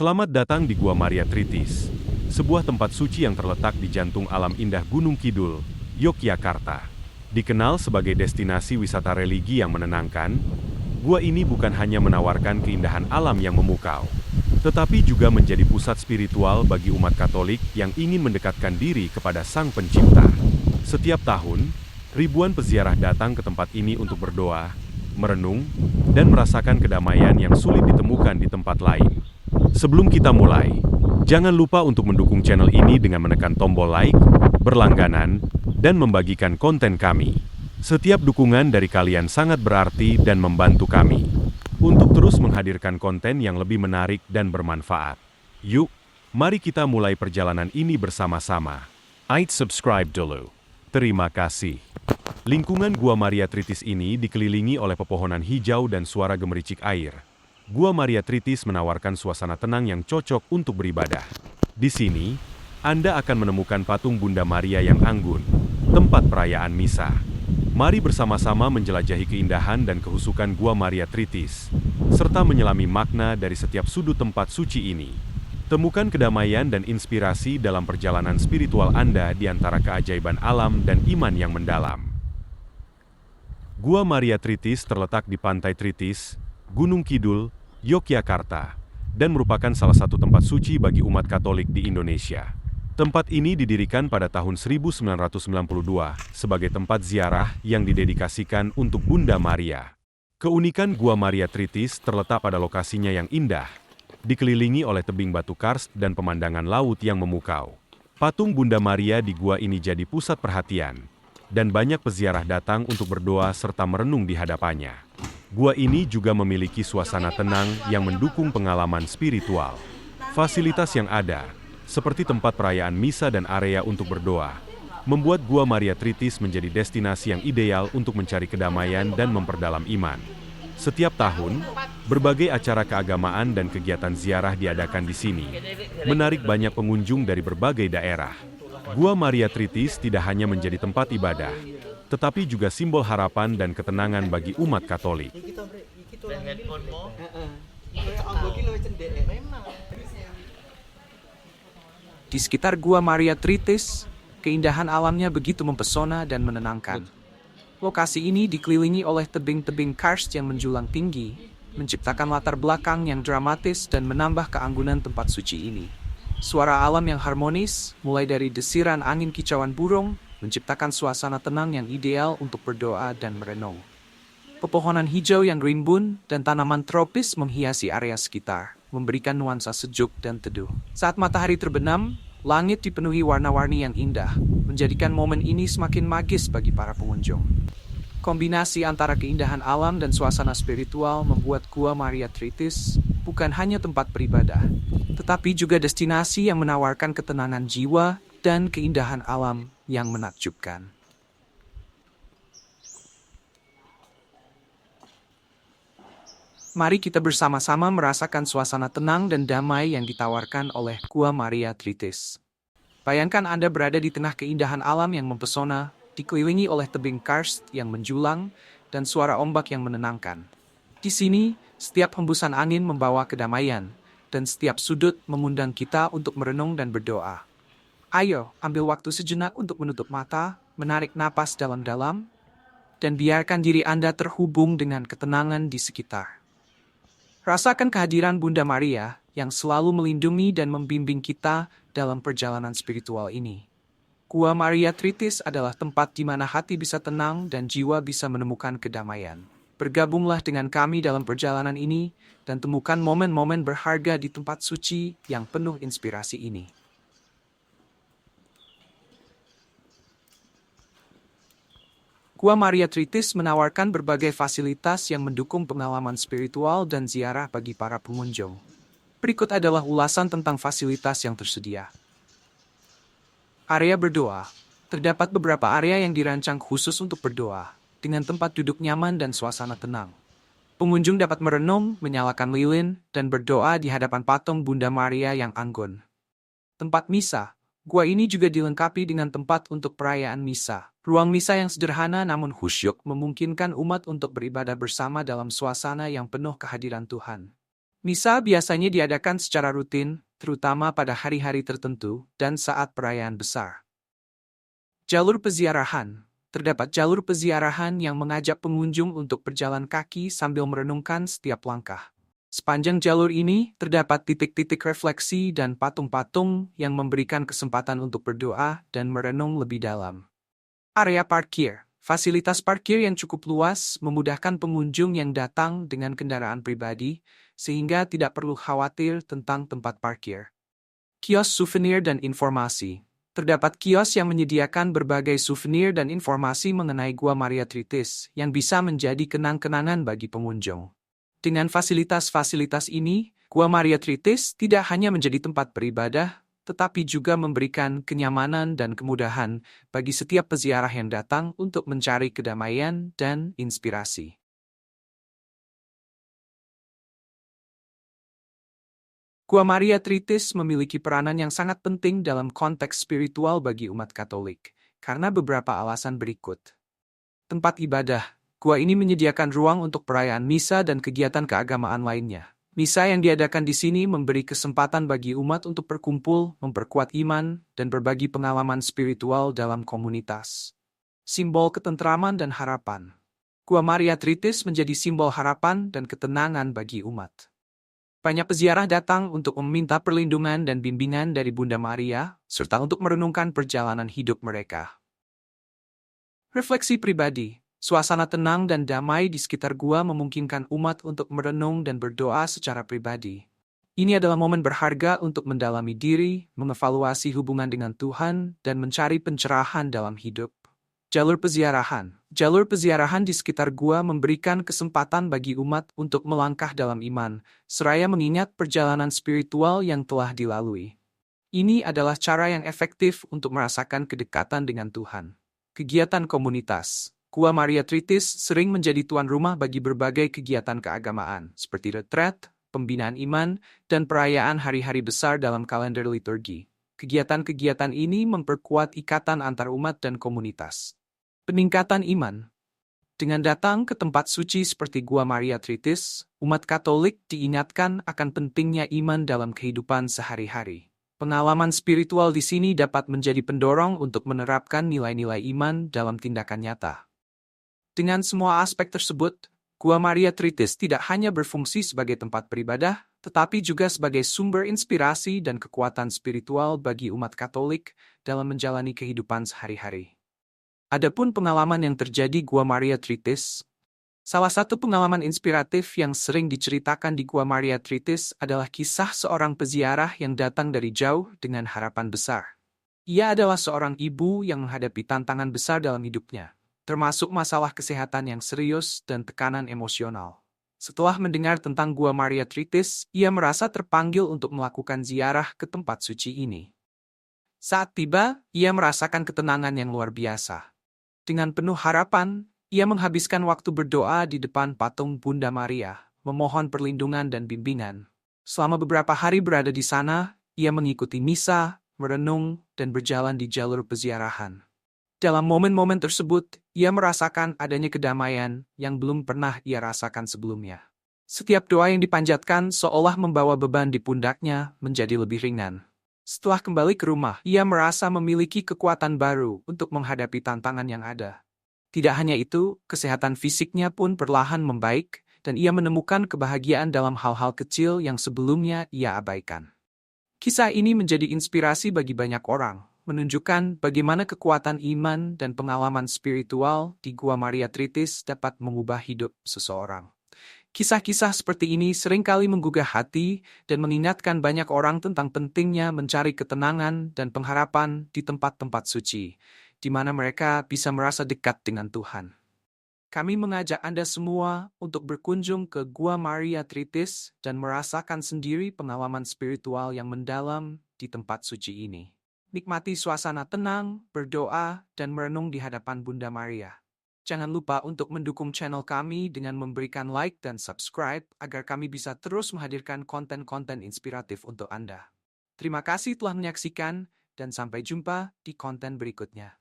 Selamat datang di Gua Maria Tritis, sebuah tempat suci yang terletak di jantung alam indah Gunung Kidul, Yogyakarta. Dikenal sebagai destinasi wisata religi yang menenangkan, gua ini bukan hanya menawarkan keindahan alam yang memukau, tetapi juga menjadi pusat spiritual bagi umat Katolik yang ingin mendekatkan diri kepada Sang Pencipta. Setiap tahun, ribuan peziarah datang ke tempat ini untuk berdoa, merenung, dan merasakan kedamaian yang sulit ditemukan di tempat lain. Sebelum kita mulai, jangan lupa untuk mendukung channel ini dengan menekan tombol like, berlangganan, dan membagikan konten kami. Setiap dukungan dari kalian sangat berarti dan membantu kami untuk terus menghadirkan konten yang lebih menarik dan bermanfaat. Yuk, mari kita mulai perjalanan ini bersama-sama. Ait subscribe dulu. Terima kasih. Lingkungan Gua Maria Tritis ini dikelilingi oleh pepohonan hijau dan suara gemericik air. Gua Maria Tritis menawarkan suasana tenang yang cocok untuk beribadah. Di sini, Anda akan menemukan patung Bunda Maria yang anggun, tempat perayaan misa. Mari bersama-sama menjelajahi keindahan dan kehusukan Gua Maria Tritis, serta menyelami makna dari setiap sudut tempat suci ini. Temukan kedamaian dan inspirasi dalam perjalanan spiritual Anda di antara keajaiban alam dan iman yang mendalam. Gua Maria Tritis terletak di Pantai Tritis, Gunung Kidul, Yogyakarta, dan merupakan salah satu tempat suci bagi umat Katolik di Indonesia. Tempat ini didirikan pada tahun 1992 sebagai tempat ziarah yang didedikasikan untuk Bunda Maria. Keunikan Gua Maria Tritis terletak pada lokasinya yang indah, dikelilingi oleh tebing batu karst dan pemandangan laut yang memukau. Patung Bunda Maria di gua ini jadi pusat perhatian, dan banyak peziarah datang untuk berdoa serta merenung di hadapannya. Gua ini juga memiliki suasana tenang yang mendukung pengalaman spiritual. Fasilitas yang ada, seperti tempat perayaan misa dan area untuk berdoa, membuat Gua Maria Tritis menjadi destinasi yang ideal untuk mencari kedamaian dan memperdalam iman. Setiap tahun, berbagai acara keagamaan dan kegiatan ziarah diadakan di sini, menarik banyak pengunjung dari berbagai daerah. Gua Maria Tritis tidak hanya menjadi tempat ibadah, tetapi juga simbol harapan dan ketenangan bagi umat Katolik. Di sekitar Gua Maria Tritis, keindahan alamnya begitu mempesona dan menenangkan. Lokasi ini dikelilingi oleh tebing-tebing karst yang menjulang tinggi, menciptakan latar belakang yang dramatis dan menambah keanggunan tempat suci ini. Suara alam yang harmonis, mulai dari desiran angin kicauan burung, menciptakan suasana tenang yang ideal untuk berdoa dan merenung. Pepohonan hijau yang rimbun dan tanaman tropis menghiasi area sekitar, memberikan nuansa sejuk dan teduh. Saat matahari terbenam, langit dipenuhi warna-warni yang indah, menjadikan momen ini semakin magis bagi para pengunjung. Kombinasi antara keindahan alam dan suasana spiritual membuat Gua Maria Tritis bukan hanya tempat beribadah, tetapi juga destinasi yang menawarkan ketenangan jiwa dan keindahan alam yang menakjubkan. Mari kita bersama-sama merasakan suasana tenang dan damai yang ditawarkan oleh Gua Maria Tritis. Bayangkan Anda berada di tengah keindahan alam yang mempesona, dikelilingi oleh tebing karst yang menjulang dan suara ombak yang menenangkan. Di sini, setiap hembusan angin membawa kedamaian, dan setiap sudut mengundang kita untuk merenung dan berdoa. Ayo, ambil waktu sejenak untuk menutup mata, menarik napas dalam-dalam, dan biarkan diri Anda terhubung dengan ketenangan di sekitar. Rasakan kehadiran Bunda Maria yang selalu melindungi dan membimbing kita dalam perjalanan spiritual ini. Gua Maria Tritis adalah tempat di mana hati bisa tenang dan jiwa bisa menemukan kedamaian. Bergabunglah dengan kami dalam perjalanan ini dan temukan momen-momen berharga di tempat suci yang penuh inspirasi ini. Gua Maria Tritis menawarkan berbagai fasilitas yang mendukung pengalaman spiritual dan ziarah bagi para pengunjung. Berikut adalah ulasan tentang fasilitas yang tersedia. Area berdoa. Terdapat beberapa area yang dirancang khusus untuk berdoa, dengan tempat duduk nyaman dan suasana tenang. Pengunjung dapat merenung, menyalakan lilin, dan berdoa di hadapan patung Bunda Maria yang anggun. Tempat misa. Gua ini juga dilengkapi dengan tempat untuk perayaan misa. Ruang misa yang sederhana namun khusyuk memungkinkan umat untuk beribadah bersama dalam suasana yang penuh kehadiran Tuhan. Misa biasanya diadakan secara rutin, terutama pada hari-hari tertentu dan saat perayaan besar. Jalur peziarahan. Terdapat jalur peziarahan yang mengajak pengunjung untuk berjalan kaki sambil merenungkan setiap langkah. Sepanjang jalur ini, terdapat titik-titik refleksi dan patung-patung yang memberikan kesempatan untuk berdoa dan merenung lebih dalam. Area parkir. Fasilitas parkir yang cukup luas memudahkan pengunjung yang datang dengan kendaraan pribadi, sehingga tidak perlu khawatir tentang tempat parkir. Kios souvenir dan informasi. Terdapat kios yang menyediakan berbagai souvenir dan informasi mengenai Gua Maria Tritis yang bisa menjadi kenang-kenangan bagi pengunjung. Dengan fasilitas-fasilitas ini, Gua Maria Tritis tidak hanya menjadi tempat beribadah, tetapi juga memberikan kenyamanan dan kemudahan bagi setiap peziarah yang datang untuk mencari kedamaian dan inspirasi. Gua Maria Tritis memiliki peranan yang sangat penting dalam konteks spiritual bagi umat Katolik, karena beberapa alasan berikut. Tempat ibadah. Gua ini menyediakan ruang untuk perayaan misa dan kegiatan keagamaan lainnya. Misa yang diadakan di sini memberi kesempatan bagi umat untuk berkumpul, memperkuat iman, dan berbagi pengalaman spiritual dalam komunitas. Simbol ketentraman dan harapan. Gua Maria Tritis menjadi simbol harapan dan ketenangan bagi umat. Banyak peziarah datang untuk meminta perlindungan dan bimbingan dari Bunda Maria, serta untuk merenungkan perjalanan hidup mereka. Refleksi pribadi. Suasana tenang dan damai di sekitar gua memungkinkan umat untuk merenung dan berdoa secara pribadi. Ini adalah momen berharga untuk mendalami diri, mengevaluasi hubungan dengan Tuhan, dan mencari pencerahan dalam hidup. Jalur peziarahan. Jalur peziarahan di sekitar gua memberikan kesempatan bagi umat untuk melangkah dalam iman, seraya mengingat perjalanan spiritual yang telah dilalui. Ini adalah cara yang efektif untuk merasakan kedekatan dengan Tuhan. Kegiatan komunitas. Gua Maria Tritis sering menjadi tuan rumah bagi berbagai kegiatan keagamaan, seperti retret, pembinaan iman, dan perayaan hari-hari besar dalam kalender liturgi. Kegiatan-kegiatan ini memperkuat ikatan antar umat dan komunitas. Peningkatan iman. Dengan datang ke tempat suci seperti Gua Maria Tritis, umat Katolik diingatkan akan pentingnya iman dalam kehidupan sehari-hari. Pengalaman spiritual di sini dapat menjadi pendorong untuk menerapkan nilai-nilai iman dalam tindakan nyata. Dengan semua aspek tersebut, Gua Maria Tritis tidak hanya berfungsi sebagai tempat beribadah, tetapi juga sebagai sumber inspirasi dan kekuatan spiritual bagi umat Katolik dalam menjalani kehidupan sehari-hari. Adapun pengalaman yang terjadi Gua Maria Tritis, salah satu pengalaman inspiratif yang sering diceritakan di Gua Maria Tritis adalah kisah seorang peziarah yang datang dari jauh dengan harapan besar. Ia adalah seorang ibu yang menghadapi tantangan besar dalam hidupnya, termasuk masalah kesehatan yang serius dan tekanan emosional. Setelah mendengar tentang Gua Maria Tritis, ia merasa terpanggil untuk melakukan ziarah ke tempat suci ini. Saat tiba, ia merasakan ketenangan yang luar biasa. Dengan penuh harapan, ia menghabiskan waktu berdoa di depan patung Bunda Maria, memohon perlindungan dan bimbingan. Selama beberapa hari berada di sana, ia mengikuti misa, merenung, dan berjalan di jalur peziarahan. Dalam momen-momen tersebut, ia merasakan adanya kedamaian yang belum pernah ia rasakan sebelumnya. Setiap doa yang dipanjatkan seolah membawa beban di pundaknya menjadi lebih ringan. Setelah kembali ke rumah, ia merasa memiliki kekuatan baru untuk menghadapi tantangan yang ada. Tidak hanya itu, kesehatan fisiknya pun perlahan membaik, dan ia menemukan kebahagiaan dalam hal-hal kecil yang sebelumnya ia abaikan. Kisah ini menjadi inspirasi bagi banyak orang, menunjukkan bagaimana kekuatan iman dan pengalaman spiritual di Gua Maria Tritis dapat mengubah hidup seseorang. Kisah-kisah seperti ini seringkali menggugah hati dan mengingatkan banyak orang tentang pentingnya mencari ketenangan dan pengharapan di tempat-tempat suci, di mana mereka bisa merasa dekat dengan Tuhan. Kami mengajak Anda semua untuk berkunjung ke Gua Maria Tritis dan merasakan sendiri pengalaman spiritual yang mendalam di tempat suci ini. Nikmati suasana tenang, berdoa, dan merenung di hadapan Bunda Maria. Jangan lupa untuk mendukung channel kami dengan memberikan like dan subscribe agar kami bisa terus menghadirkan konten-konten inspiratif untuk Anda. Terima kasih telah menyaksikan, dan sampai jumpa di konten berikutnya.